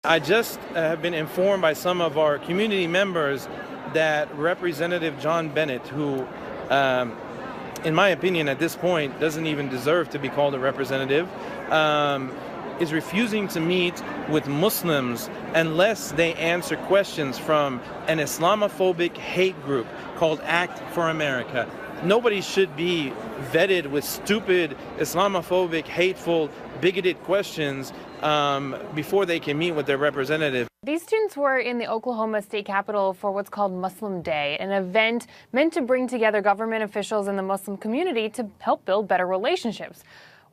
I just have been informed by some of our community members that Representative John Bennett, who, in my opinion, at this point, doesn't even deserve to be called a representative, is refusing to meet with Muslims unless they answer questions from an Islamophobic hate group called Act for America. Nobody should be vetted with stupid, Islamophobic, hateful, bigoted questions before they can meet with their representative. These students were in the Oklahoma State Capitol for what's called Muslim Day, an event meant to bring together government officials and the Muslim community to help build better relationships.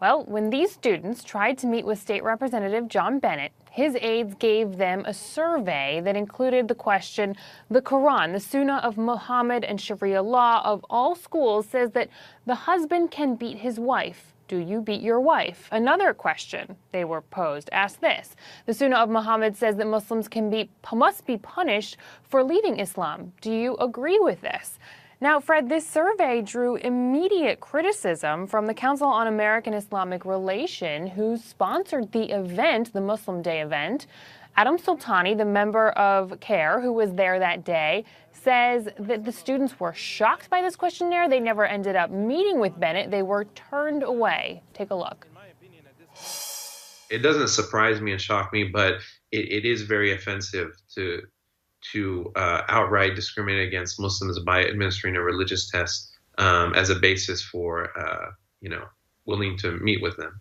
Well, when these students tried to meet with State Representative John Bennett, his aides gave them a survey that included the question, the Quran, the Sunnah of Muhammad, and Sharia law of all schools says that the husband can beat his wife. Do you beat your wife? Another question they were posed asked this. The Sunnah of Muhammad says that Muslims must be punished for leaving Islam. Do you agree with this? Now, Fred, this survey drew immediate criticism from the Council on American-Islamic Relations, who sponsored the event, the Muslim Day event. Adam Soltani, the member of CARE, who was there that day, says that the students were shocked by this questionnaire. They never ended up meeting with Bennett. They were turned away. Take a look. It doesn't surprise me and shock me, but it is very offensive to outright discriminate against Muslims by administering a religious test as a basis for, willing to meet with them.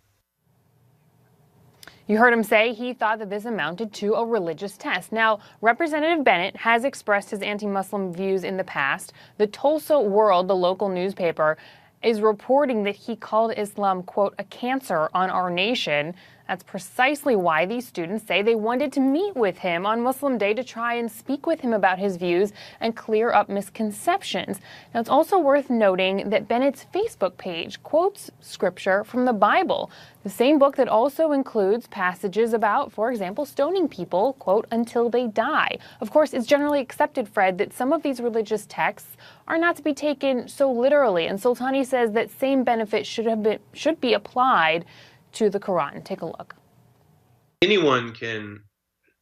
You heard him say he thought that this amounted to a religious test. Now, Representative Bennett has expressed his anti-Muslim views in the past. The Tulsa World, the local newspaper, is reporting that he called Islam, quote, a cancer on our nation. That's precisely why these students say they wanted to meet with him on Muslim Day to try and speak with him about his views and clear up misconceptions. Now, it's also worth noting that Bennett's Facebook page quotes scripture from the Bible, the same book that also includes passages about, for example, stoning people, quote, until they die. Of course, it's generally accepted, Fred, that some of these religious texts are not to be taken so literally, and Soltani says that same benefit should be applied to the Quran. Take a look. Anyone can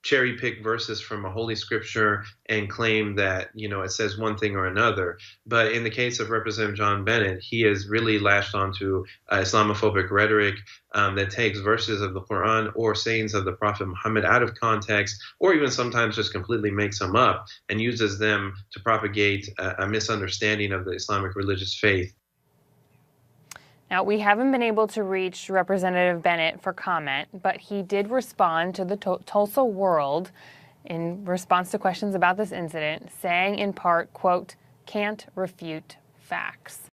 cherry pick verses from a holy scripture and claim that, it says one thing or another. But in the case of Representative John Bennett, he has really lashed onto Islamophobic rhetoric that takes verses of the Quran or sayings of the Prophet Muhammad out of context, or even sometimes just completely makes them up and uses them to propagate a misunderstanding of the Islamic religious faith. Now, we haven't been able to reach Representative Bennett for comment, but he did respond to the Tulsa World in response to questions about this incident, saying in part, quote, can't refute facts.